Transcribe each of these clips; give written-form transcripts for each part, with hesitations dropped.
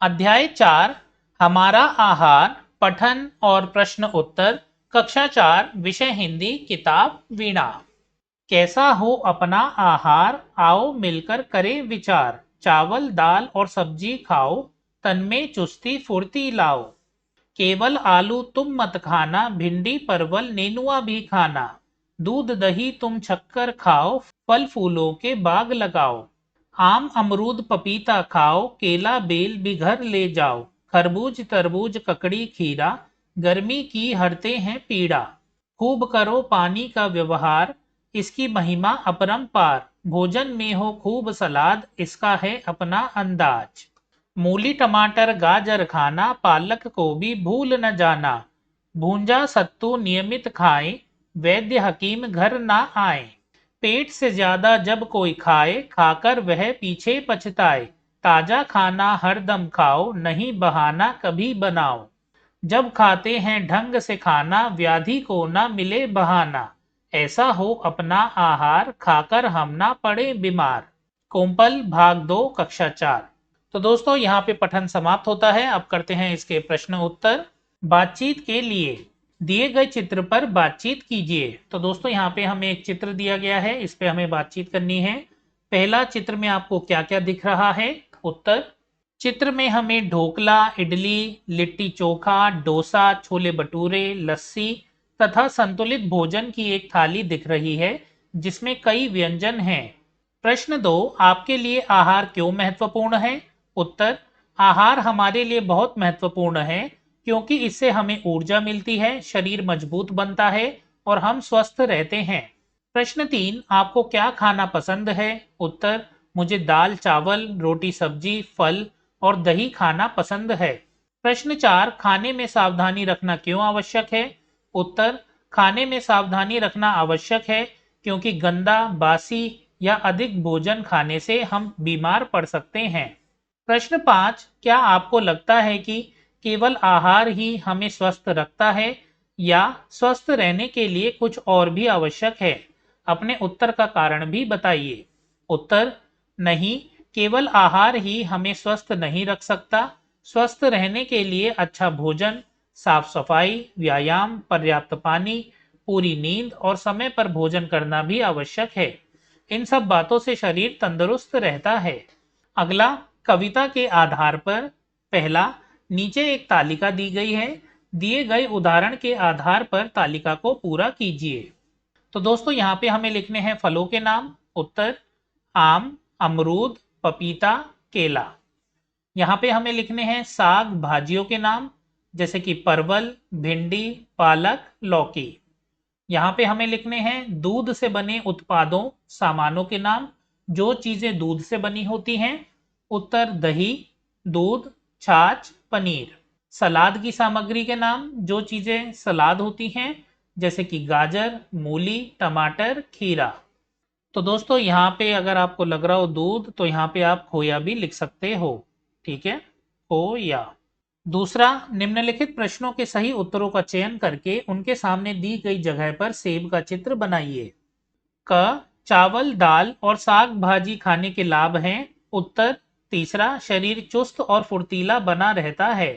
अध्याय 4 हमारा आहार पठन और प्रश्न उत्तर कक्षा 4 विषय हिंदी किताब वीणा। कैसा हो अपना आहार, आओ मिलकर करें विचार। चावल दाल और सब्जी खाओ, तन में चुस्ती फुर्ती लाओ। केवल आलू तुम मत खाना, भिंडी परवल नेनुआ भी खाना। दूध दही तुम शक्कर खाओ, फल फूलों के बाग लगाओ। आम अमरूद पपीता खाओ, केला बेल भी घर ले जाओ। खरबूज तरबूज ककड़ी खीरा, गर्मी की हरते हैं पीड़ा। खूब करो पानी का व्यवहार, इसकी महिमा अपरंपार। भोजन में हो खूब सलाद, इसका है अपना अंदाज। मूली टमाटर गाजर खाना, पालक को भी भूल न जाना। भूंजा सत्तू नियमित खाएं, वैद्य हकीम घर ना आए। पेट से ज्यादा जब कोई खाए, खाकर वह पीछे पछताए। ताजा खाना हरदम खाओ, नहीं बहाना कभी बनाओ। जब खाते हैं ढंग से खाना, व्याधि को ना मिले बहाना। ऐसा हो अपना आहार, खाकर हम ना पड़े बीमार। कोम्पल भाग 2 कक्षा 4। तो दोस्तों यहाँ पे पठन समाप्त होता है। अब करते हैं इसके प्रश्न उत्तर। बातचीत के लिए दिए गए चित्र पर बातचीत कीजिए। तो दोस्तों यहाँ पे हमें एक चित्र दिया गया है, इस पे हमें बातचीत करनी है। पहला चित्र में आपको क्या क्या दिख रहा है? उत्तर। चित्र में हमें ढोकला, इडली, लिट्टी चोखा, डोसा, छोले भटूरे, लस्सी तथा संतुलित भोजन की एक थाली दिख रही है, जिसमें कई व्यंजन हैं। प्रश्न 2, आपके लिए आहार क्यों महत्वपूर्ण है? उत्तर। आहार हमारे लिए बहुत महत्वपूर्ण है, क्योंकि इससे हमें ऊर्जा मिलती है, शरीर मजबूत बनता है और हम स्वस्थ रहते हैं। प्रश्न 3, आपको क्या खाना पसंद है? उत्तर। मुझे दाल चावल रोटी सब्जी फल और दही खाना पसंद है। प्रश्न 4, खाने में सावधानी रखना क्यों आवश्यक है? उत्तर। खाने में सावधानी रखना आवश्यक है, क्योंकि गंदा बासी या अधिक भोजन खाने से हम बीमार पड़ सकते हैं। प्रश्न 5, क्या आपको लगता है कि केवल आहार ही हमें स्वस्थ रखता है या स्वस्थ रहने के लिए कुछ और भी आवश्यक है? अपने उत्तर का कारण भी बताइए। उत्तर। नहीं, केवल आहार ही हमें स्वस्थ नहीं रख सकता। स्वस्थ रहने के लिए अच्छा भोजन, साफ सफाई, व्यायाम, पर्याप्त पानी, पूरी नींद और समय पर भोजन करना भी आवश्यक है। इन सब बातों से शरीर तंदुरुस्त रहता है। अगला, कविता के आधार पर। पहला, नीचे एक तालिका दी गई है, दिए गए उदाहरण के आधार पर तालिका को पूरा कीजिए। तो दोस्तों यहाँ पे हमें लिखने हैं फलों के नाम। उत्तर। आम, अमरूद, पपीता, केला। यहाँ पे हमें लिखने हैं साग भाजियों के नाम, जैसे कि परवल, भिंडी, पालक, लौकी। यहाँ पे हमें लिखने हैं दूध से बने उत्पादों सामानों के नाम, जो चीजें दूध से बनी होती हैं। उत्तर। दही, दूध, छाछ, पनीर। सलाद की सामग्री के नाम, जो चीजें सलाद होती हैं, जैसे कि गाजर, मूली, टमाटर, खीरा। तो दोस्तों यहाँ पे अगर आपको लग रहा हो दूध, तो यहाँ पे आप खोया भी लिख सकते हो। ठीक है, खोया। दूसरा, निम्नलिखित प्रश्नों के सही उत्तरों का चयन करके उनके सामने दी गई जगह पर सेब का चित्र बनाइए। क, चावल दाल और साग भाजी खाने के लाभ हैं। उत्तर। तीसरा, शरीर चुस्त और फुर्तीला बना रहता है।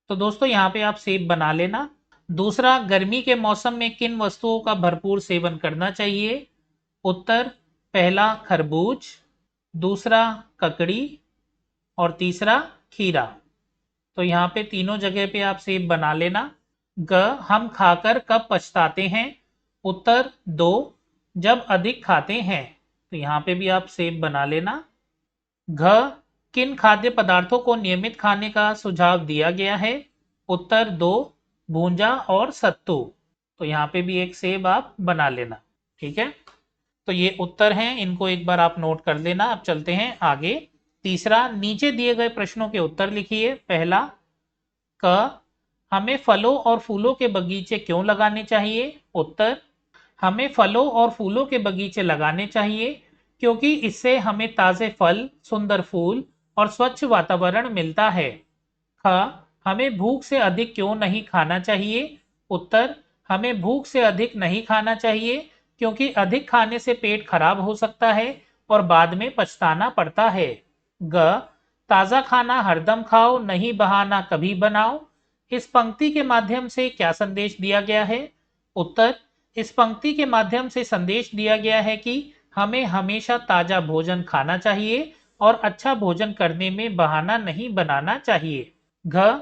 तो दोस्तों यहाँ पे आप सेब बना लेना। दूसरा, गर्मी के मौसम में किन वस्तुओं का भरपूर सेवन करना चाहिए? उत्तर। पहला खरबूज, दूसरा ककड़ी और तीसरा खीरा। तो यहाँ पे तीनों जगह पे आप सेब बना लेना। ग, हम खाकर कब पछताते हैं? उत्तर। 2, जब अधिक खाते हैं। तो यहाँ पे भी आप सेब बना लेना। घ, किन खाद्य पदार्थों को नियमित खाने का सुझाव दिया गया है? उत्तर। 2, भूंजा और सत्तू। तो यहाँ पे भी एक सेब आप बना लेना। ठीक है, तो ये उत्तर हैं, इनको एक बार आप नोट कर लेना। अब चलते हैं आगे। तीसरा, नीचे दिए गए प्रश्नों के उत्तर लिखिए। पहला, क, हमें फलों और फूलों के बगीचे क्यों लगाने चाहिए? उत्तर। हमें फलों और फूलों के बगीचे लगाने चाहिए, क्योंकि इससे हमें ताजे फल, सुंदर फूल और स्वच्छ वातावरण मिलता है। ख, हमें भूख से अधिक क्यों नहीं खाना चाहिए? उत्तर। हमें भूख से अधिक नहीं खाना चाहिए, क्योंकि अधिक खाने से पेट खराब हो सकता है और बाद में पछताना पड़ता है। ग, ताज़ा खाना हरदम खाओ, नहीं बहाना कभी बनाओ। इस पंक्ति के माध्यम से क्या संदेश दिया गया है? उत्तर, इस पंक्ति के माध्यम से संदेश दिया गया है कि हमें हमेशा ताज़ा भोजन खाना चाहिए और अच्छा भोजन करने में बहाना नहीं बनाना चाहिए। घ,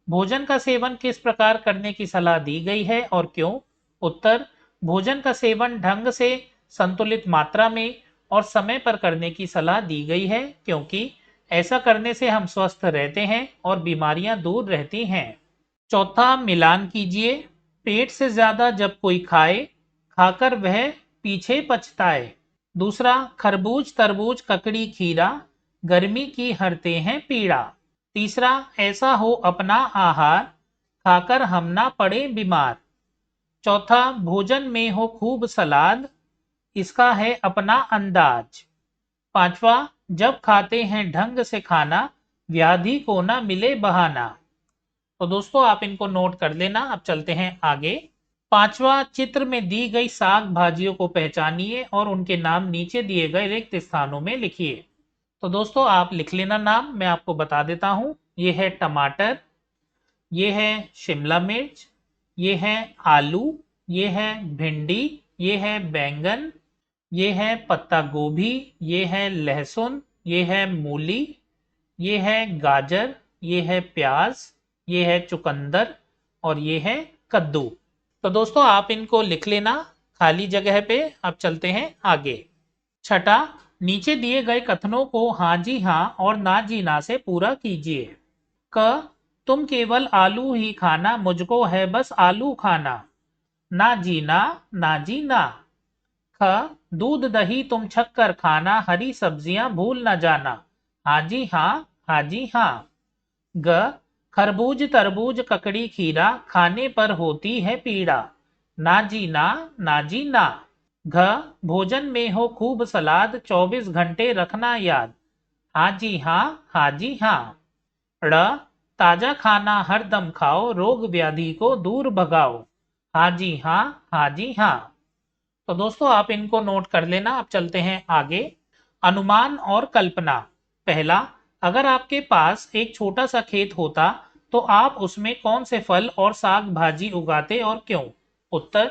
भोजन का सेवन किस प्रकार करने की सलाह दी गई है और क्यों? उत्तर, भोजन का सेवन ढंग से, संतुलित मात्रा में और समय पर करने की सलाह दी गई है, क्योंकि ऐसा करने से हम स्वस्थ रहते हैं और बीमारियां दूर रहती हैं। चौथा मिलान कीजिए। पेट से ज्यादा जब कोई खाए, खाकर वह पीछे पछताए। दूसरा, खरबूज तरबूज ककड़ी खीरा, गर्मी की हरते हैं पीड़ा। तीसरा, ऐसा हो अपना आहार, खाकर हम ना पड़े बीमार। चौथा, भोजन में हो खूब सलाद, इसका है अपना अंदाज। पांचवा, जब खाते हैं ढंग से खाना, व्याधि को ना मिले बहाना। तो दोस्तों आप इनको नोट कर लेना। अब चलते हैं आगे। पांचवा, चित्र में दी गई साग भाजियों को पहचानिए और उनके नाम नीचे दिए गए रिक्त स्थानों में लिखिए। तो दोस्तों आप लिख लेना नाम, मैं आपको बता देता हूं। ये है टमाटर, ये है शिमला मिर्च, ये है आलू, ये है भिंडी, ये है बैंगन, ये है पत्ता गोभी, ये है लहसुन, ये है मूली, ये है गाजर, ये है प्याज, ये है चुकंदर और ये है कद्दू। तो दोस्तों आप इनको लिख लेना खाली जगह पे। अब चलते हैं आगे। छठा, नीचे दिए गए कथनों को हाँ जी हाँ और ना जी ना से पूरा कीजिए। क, तुम केवल आलू ही खाना, मुझको है बस आलू खाना। ना जी ना, ना जी ना। ख, दूध दही तुम छक्कर खाना, हरी सब्जियां भूल न जाना। हाँ जी हाँ, हाँ जी हाँ। ग, खरबूज तरबूज ककड़ी खीरा, खाने पर होती है पीड़ा। ना जी ना, ना जी ना। घ, भोजन में हो खूब सलाद, 24 घंटे रखना याद। हाँ जी हाँ, हाँ जी हाँ। ड़, ताजा खाना हर दम खाओ, रोग व्याधि को दूर भगाओ। हाँ जी हाँ, हाँ जी हाँ। तो दोस्तों आप इनको नोट कर लेना। अब चलते हैं आगे। अनुमान और कल्पना। पहला, अगर आपके पास एक छोटा सा खेत होता तो आप उसमें कौन से फल और साग भाजी उगाते और क्यों? उत्तर,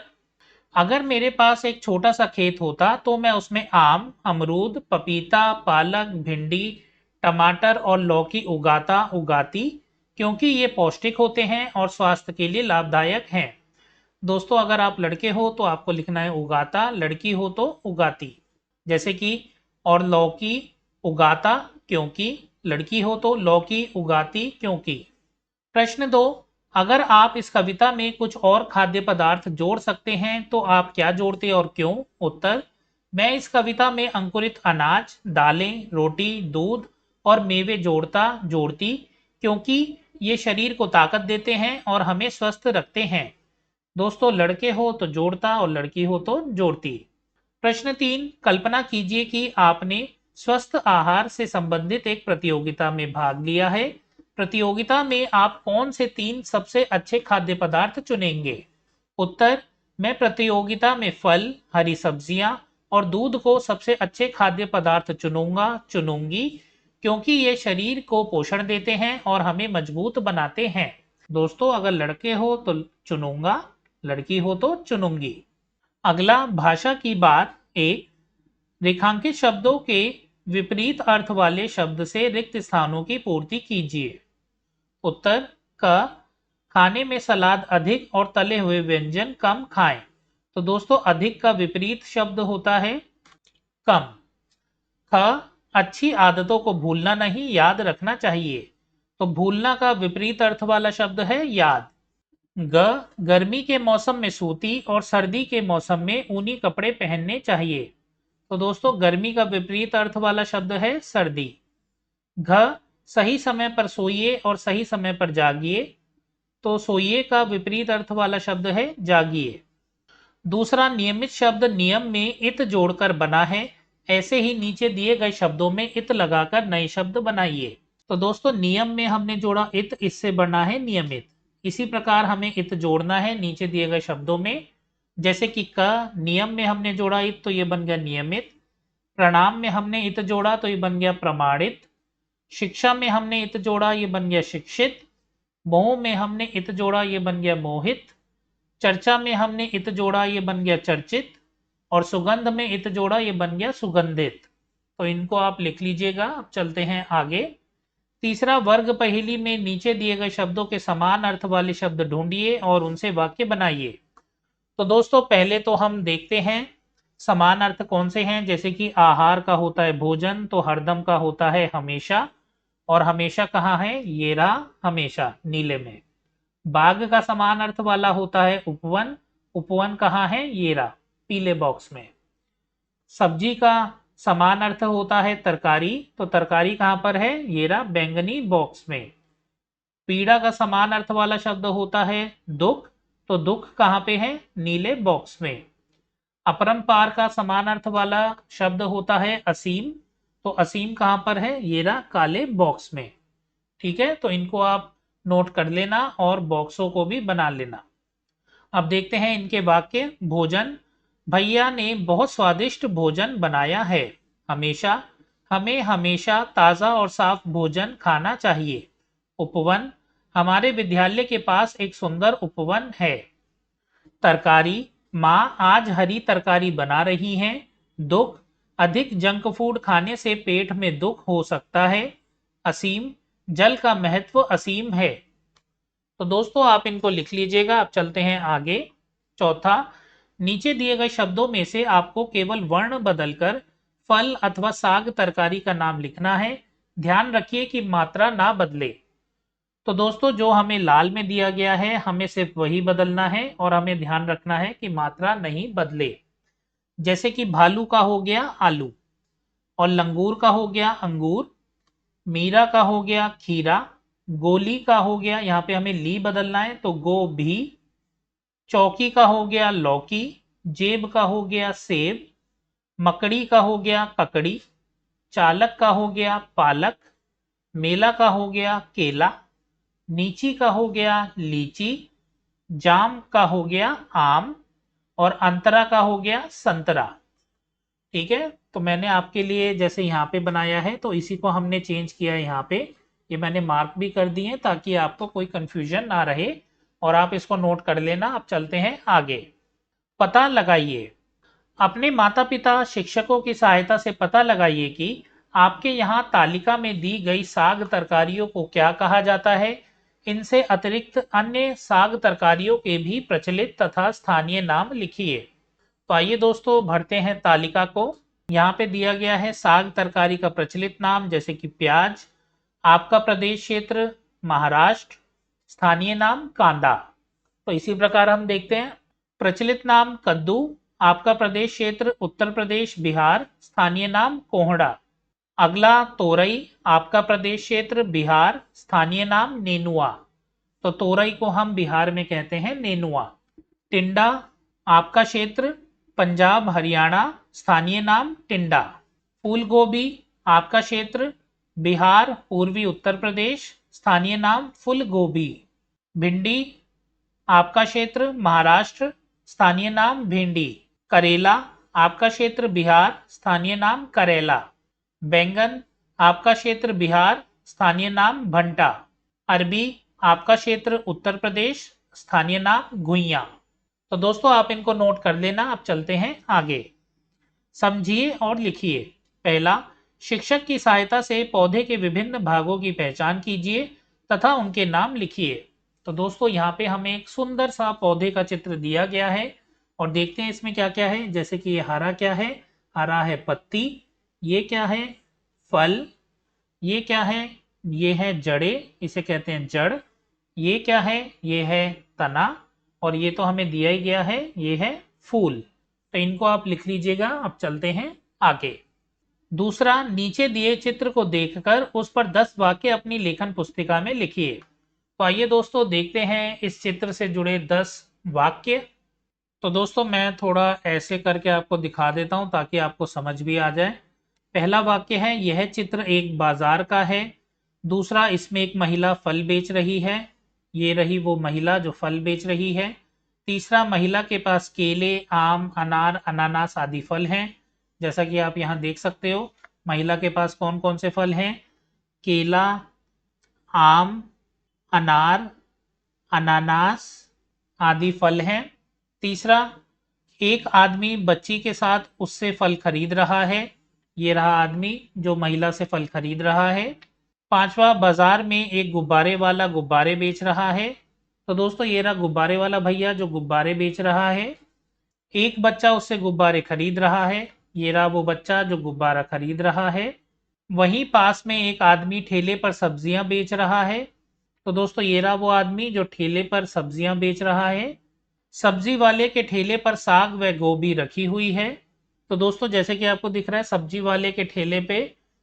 अगर मेरे पास एक छोटा सा खेत होता तो मैं उसमें आम, अमरूद, पपीता, पालक, भिंडी, टमाटर और लौकी उगाती, क्योंकि ये पौष्टिक होते हैं और स्वास्थ्य के लिए लाभदायक हैं। दोस्तों अगर आप लड़के हो तो आपको लिखना है उगाता, लड़की हो तो उगाती। जैसे कि और लौकी उगाता क्योंकि, लड़की हो तो लौकी उगाती क्योंकि। प्रश्न 2, अगर आप इस कविता में कुछ और खाद्य पदार्थ जोड़ सकते हैं तो आप क्या जोड़ते और क्यों? उत्तर, मैं इस कविता में अंकुरित अनाज, दालें, रोटी, दूध और मेवे जोड़ती, क्योंकि ये शरीर को ताकत देते हैं और हमें स्वस्थ रखते हैं। दोस्तों लड़के हो तो जोड़ता और लड़की हो तो जोड़ती। प्रश्न 3, कल्पना कीजिए कि आपने स्वस्थ आहार से संबंधित एक प्रतियोगिता में भाग लिया है। प्रतियोगिता में आप कौन से 3 सबसे अच्छे खाद्य पदार्थ चुनेंगे? उत्तर, मैं प्रतियोगिता में फल, हरी सब्जियां और दूध को सबसे अच्छे खाद्य पदार्थ चुनूंगी, क्योंकि ये शरीर को पोषण देते हैं और हमें मजबूत बनाते हैं। दोस्तों अगर लड़के हो तो चुनूंगा, लड़की हो तो चुनूंगी। अगला, भाषा की बात। एक, रेखांकित शब्दों के विपरीत अर्थ वाले शब्द से रिक्त स्थानों की पूर्ति कीजिए। उत्तर, क, खाने में सलाद अधिक और तले हुए व्यंजन कम खाएं। तो दोस्तों अधिक का विपरीत शब्द होता है कम। ख, अच्छी आदतों को भूलना नहीं, याद रखना चाहिए। तो भूलना का विपरीत अर्थ वाला शब्द है याद। ग, गर्मी के मौसम में सूती और सर्दी के मौसम में ऊनी कपड़े पहनने चाहिए। तो दोस्तों गर्मी का विपरीत अर्थ वाला शब्द है सर्दी। घ, सही समय पर सोइए और सही समय पर जागिए। तो सोइए का विपरीत अर्थ वाला शब्द है जागिए। दूसरा, नियमित शब्द नियम में इत जोड़कर बना है, ऐसे ही नीचे दिए गए शब्दों में इत लगाकर नए शब्द बनाइए। तो दोस्तों नियम में हमने जोड़ा इत, इससे बना है नियमित। इसी प्रकार हमें इत जोड़ना है नीचे दिए गए शब्दों में। जैसे कि क, नियम में हमने जोड़ा इत तो ये बन गया नियमित। प्रणाम में हमने इत जोड़ा तो ये बन गया प्रमाणित। शिक्षा में हमने इत जोड़ा, ये बन गया शिक्षित। मोह में हमने इत जोड़ा, ये बन गया मोहित। चर्चा में हमने इत जोड़ा, ये बन गया चर्चित। और सुगंध में इत जोड़ा, ये बन गया सुगंधित। तो इनको आप लिख लीजिएगा। अब चलते हैं आगे। तीसरा वर्ग पहेली में नीचे दिए गए शब्दों के समान अर्थ वाले शब्द ढूंढिए और उनसे वाक्य बनाइए। तो दोस्तों पहले तो हम देखते हैं समान अर्थ कौन से हैं। जैसे कि आहार का होता है भोजन, तो हरदम का होता है हमेशा। और हमेशा कहाँ है, ये रहा हमेशा नीले में। बाघ का समान अर्थ वाला होता है उपवन, उपवन कहाँ है, ये रहा पीले बॉक्स में। सब्जी का समान अर्थ होता है तरकारी, तो तरकारी कहाँ पर है, ये रहा बैंगनी बॉक्स में। पीड़ा का समान अर्थ वाला शब्द होता है दुख, तो दुख कहाँ पे है, नीले बॉक्स में। अपरंपार का समान अर्थ वाला शब्द होता है असीम, तो असीम कहाँ पर है, ये रहा काले बॉक्स में। ठीक है, तो इनको आप नोट कर लेना और बॉक्सों को भी बना लेना। अब देखते हैं इनके वाक्य। भोजन, भैया ने बहुत स्वादिष्ट भोजन बनाया है। हमेशा, हमें हमेशा ताज़ा और साफ भोजन खाना चाहिए। उपवन, हमारे विद्यालय के पास एक सुंदर उपवन है। तरकारी, माँ आज हरी तरकारी बना रही हैं। दुख, अधिक जंक फूड खाने से पेट में दुख हो सकता है। असीम, जल का महत्व असीम है। तो दोस्तों आप इनको लिख लीजिएगा। अब चलते हैं आगे। चौथा, नीचे दिए गए शब्दों में से आपको केवल वर्ण बदलकर फल अथवा साग तरकारी का नाम लिखना है। ध्यान रखिए कि मात्रा ना बदले। तो दोस्तों जो हमें लाल में दिया गया है हमें सिर्फ वही बदलना है और हमें ध्यान रखना है कि मात्रा नहीं बदले। जैसे कि भालू का हो गया आलू, और लंगूर का हो गया अंगूर, मीरा का हो गया खीरा, गोली का हो गया, यहाँ पे हमें ली बदलना है तो गो भी, चौकी का हो गया लौकी, जेब का हो गया सेब, मकड़ी का हो गया ककड़ी, चालक का हो गया पालक, मेला का हो गया केला, नीची का हो गया लीची, जाम का हो गया आम, और अंतरा का हो गया संतरा। ठीक है, तो मैंने आपके लिए जैसे यहाँ पे बनाया है तो इसी को हमने चेंज किया है यहाँ पे। ये मैंने मार्क भी कर दिए हैं ताकि आपको कोई कंफ्यूजन ना रहे और आप इसको नोट कर लेना। अब चलते हैं आगे। पता लगाइए। अपने माता पिता शिक्षकों की सहायता से पता लगाइए कि आपके यहाँ तालिका में दी गई साग तरकारियों को क्या कहा जाता है। इनसे अतिरिक्त अन्य साग तरकारियों के भी प्रचलित तथा स्थानीय नाम लिखिए। तो आइए दोस्तों भरते हैं तालिका को। यहाँ पे दिया गया है साग तरकारी का प्रचलित नाम, जैसे कि प्याज। आपका प्रदेश क्षेत्र महाराष्ट्र, स्थानीय नाम कांदा। तो इसी प्रकार हम देखते हैं प्रचलित नाम कद्दू, आपका प्रदेश क्षेत्र उत्तर प्रदेश बिहार, स्थानीय नाम कोहड़ा। अगला तोरई, आपका प्रदेश क्षेत्र बिहार, स्थानीय नाम नेनुआ। तो तोरई को हम बिहार में कहते हैं नेनुआ। टिंडा, आपका क्षेत्र पंजाब हरियाणा, स्थानीय नाम टिंडा। फूल गोभी, आपका क्षेत्र बिहार पूर्वी उत्तर प्रदेश, स्थानीय नाम फूल गोभी। भिंडी, आपका क्षेत्र महाराष्ट्र, स्थानीय नाम भिंडी। करेला, आपका क्षेत्र बिहार, स्थानीय नाम करेला। बैंगन, आपका क्षेत्र बिहार, स्थानीय नाम भंटा। अरबी, आपका क्षेत्र उत्तर प्रदेश, स्थानीय नाम घुइयां। तो दोस्तों आप इनको नोट कर लेना। अब चलते हैं आगे। समझिए और लिखिए। पहला, शिक्षक की सहायता से पौधे के विभिन्न भागों की पहचान कीजिए तथा उनके नाम लिखिए। तो दोस्तों यहाँ पे हमें एक सुंदर सा पौधे का चित्र दिया गया है और देखते हैं इसमें क्या क्या है। जैसे कि ये हरा क्या है, हरा है पत्ती। ये क्या है, फल। ये क्या है, ये है जड़ें, इसे कहते हैं जड़। ये क्या है, ये है तना। और ये तो हमें दिया ही गया है, ये है फूल। तो इनको आप लिख लीजिएगा। अब चलते हैं आगे। दूसरा, नीचे दिए चित्र को देखकर उस पर 10 वाक्य अपनी लेखन पुस्तिका में लिखिए। तो आइए दोस्तों देखते हैं इस चित्र से जुड़े 10 वाक्य। तो दोस्तों मैं थोड़ा ऐसे करके आपको दिखा देता हूं ताकि आपको समझ भी आ जाए। पहला वाक्य है, यह चित्र एक बाजार का है। दूसरा, इसमें एक महिला फल बेच रही है। ये रही वो महिला जो फल बेच रही है। तीसरा, महिला के पास केले, आम, अनार, अनानास आदि फल हैं। जैसा कि आप यहाँ देख सकते हो, महिला के पास कौन कौन से फल हैं, केला, आम, अनार, अनानास आदि फल हैं। तीसरा, एक आदमी बच्ची के साथ उससे फल खरीद रहा है। ये रहा आदमी जो महिला से फल खरीद रहा है। पांचवा, बाजार में एक गुब्बारे वाला गुब्बारे बेच रहा है। तो दोस्तों ये रहा गुब्बारे वाला भैया जो गुब्बारे बेच रहा है। एक बच्चा उससे गुब्बारे खरीद रहा है। ये रहा वो बच्चा जो गुब्बारा खरीद रहा है। वहीं पास में एक आदमी ठेले पर सब्जियां बेच रहा है। तो दोस्तों ये रहा वो आदमी जो ठेले पर सब्जियां बेच रहा है। सब्जी वाले के ठेले पर साग व गोभी रखी हुई है। तो दोस्तों जैसे कि आपको दिख रहा है सब्जी वाले के ठेले पे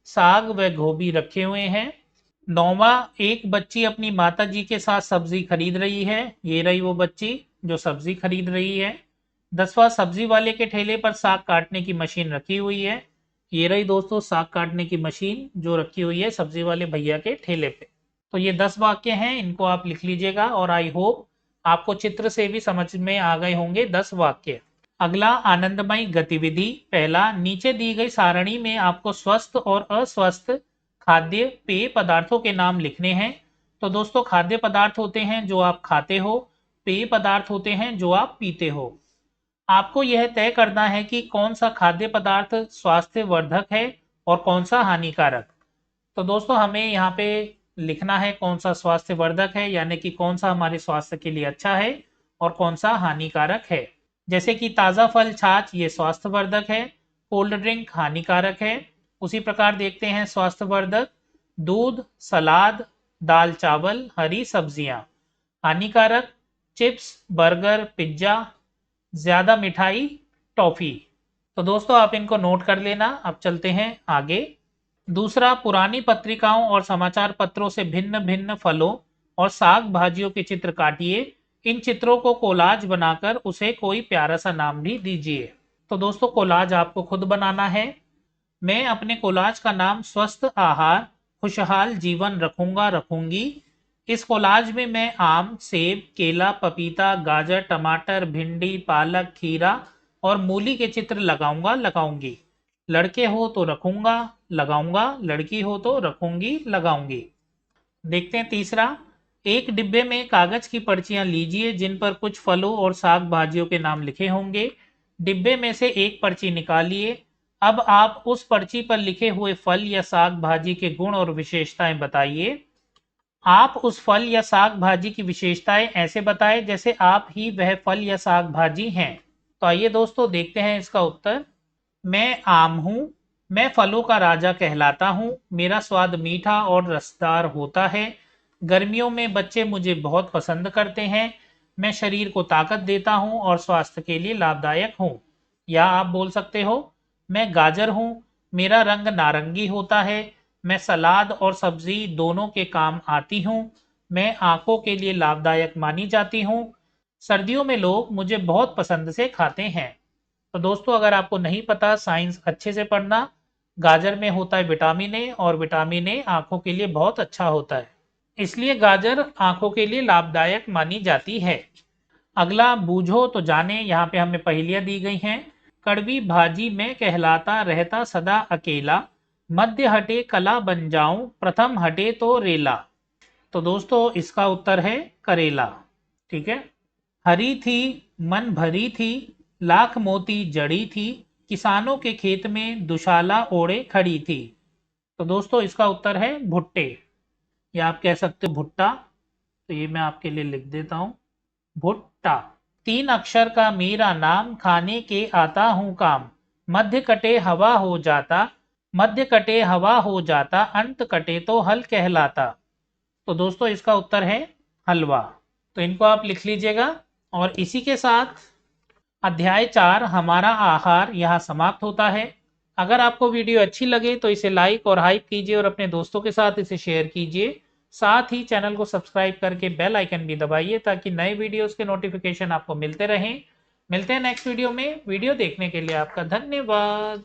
साग व गोभी रखे हुए हैं। नौवा, एक बच्ची अपनी माता जी के साथ सब्जी खरीद रही है। ये रही वो बच्ची जो सब्जी खरीद रही है। 10वां, सब्जी वाले के ठेले पर साग काटने की मशीन रखी हुई है। ये रही दोस्तों साग काटने की मशीन जो रखी हुई है सब्जी वाले भैया के ठेले पे। तो ये 10 वाक्य हैं, इनको आप लिख लीजिएगा और आई होप आपको चित्र से भी समझ में आ गए होंगे 10 वाक्य। अगला आनंदमयी गतिविधि। पहला, नीचे दी गई सारणी में आपको स्वस्थ और अस्वस्थ खाद्य पेय पदार्थों के नाम लिखने हैं। तो दोस्तों खाद्य पदार्थ होते हैं जो आप खाते हो, पेय पदार्थ होते हैं जो आप पीते हो। आपको यह तय करना है कि कौन सा खाद्य पदार्थ स्वास्थ्य वर्धक है और कौन सा हानिकारक। तो दोस्तों हमें यहाँ पे लिखना है कौन सा स्वास्थ्य वर्धक है, यानी कि कौन सा हमारे स्वास्थ्य के लिए अच्छा है और कौन सा हानिकारक है। जैसे कि ताज़ा फल छाछ ये स्वास्थ्यवर्धक है, कोल्ड ड्रिंक हानिकारक है। उसी प्रकार देखते हैं स्वास्थ्यवर्धक, दूध, सलाद, दाल चावल, हरी सब्जियां। हानिकारक, चिप्स, बर्गर, पिज्ज़ा, ज़्यादा मिठाई, टॉफ़ी। तो दोस्तों आप इनको नोट कर लेना। अब चलते हैं आगे। दूसरा, पुरानी पत्रिकाओं और समाचार पत्रों से भिन्न भिन्न फलों और साग भाजियों के चित्र काटिए। इन चित्रों को कोलाज बनाकर उसे कोई प्यारा सा नाम भी दीजिए। तो दोस्तों कोलाज आपको खुद बनाना है। मैं अपने कोलाज का नाम स्वस्थ आहार खुशहाल जीवन रखूंगा रखूंगी। इस कोलाज में मैं आम, सेब, केला, पपीता, गाजर, टमाटर, भिंडी, पालक, खीरा और मूली के चित्र लगाऊंगा लगाऊंगी। लड़के हो तो रखूंगा लगाऊंगा, लड़की हो तो रखूंगी लगाऊंगी। देखते हैं तीसरा, एक डिब्बे में कागज की पर्चियां लीजिए जिन पर कुछ फलों और साग भाजियों के नाम लिखे होंगे। डिब्बे में से एक पर्ची निकालिए। अब आप उस पर्ची पर लिखे हुए फल या साग भाजी के गुण और विशेषताएं बताइए। आप उस फल या साग भाजी की विशेषताएं ऐसे बताएं जैसे आप ही वह फल या साग भाजी हैं। तो आइए दोस्तों देखते हैं इसका उत्तर। मैं आम हूँ। मैं फलों का राजा कहलाता हूँ। मेरा स्वाद मीठा और रसदार होता है। गर्मियों में बच्चे मुझे बहुत पसंद करते हैं। मैं शरीर को ताकत देता हूँ और स्वास्थ्य के लिए लाभदायक हूँ। या आप बोल सकते हो, मैं गाजर हूँ। मेरा रंग नारंगी होता है। मैं सलाद और सब्जी दोनों के काम आती हूँ। मैं आंखों के लिए लाभदायक मानी जाती हूँ। सर्दियों में लोग मुझे बहुत पसंद से खाते हैं। तो दोस्तों अगर आपको नहीं पता साइंस अच्छे से पढ़ना। गाजर में होता है विटामिन ए और विटामिन ए आंखों के लिए बहुत अच्छा होता है, इसलिए गाजर आंखों के लिए लाभदायक मानी जाती है। अगला, बूझो तो जाने। यहाँ पे हमें पहेलियां दी गई हैं। कड़वी भाजी में कहलाता रहता सदा अकेला, मध्य हटे कला बन जाऊं, प्रथम हटे तो रेला। तो दोस्तों इसका उत्तर है करेला। ठीक है। हरी थी मन भरी थी, लाख मोती जड़ी थी, किसानों के खेत में दुशाला ओढ़े खड़ी थी। तो दोस्तों इसका उत्तर है भुट्टे, या आप कह सकते हो भुट्टा। तो ये मैं आपके लिए लिख देता हूं, भुट्टा। 3 अक्षर का मेरा नाम, खाने के आता हूं काम, मध्य कटे हवा हो जाता, मध्य कटे हवा हो जाता, अंत कटे तो हल कहलाता। तो दोस्तों इसका उत्तर है हलवा। तो इनको आप लिख लीजिएगा। और इसी के साथ अध्याय 4 हमारा आहार यहाँ समाप्त होता है। अगर आपको वीडियो अच्छी लगे तो इसे लाइक और हाइप कीजिए और अपने दोस्तों के साथ इसे शेयर कीजिए। साथ ही चैनल को सब्सक्राइब करके बेल आइकन भी दबाइए ताकि नए वीडियोस के नोटिफिकेशन आपको मिलते रहें। मिलते हैं नेक्स्ट वीडियो में। वीडियो देखने के लिए आपका धन्यवाद।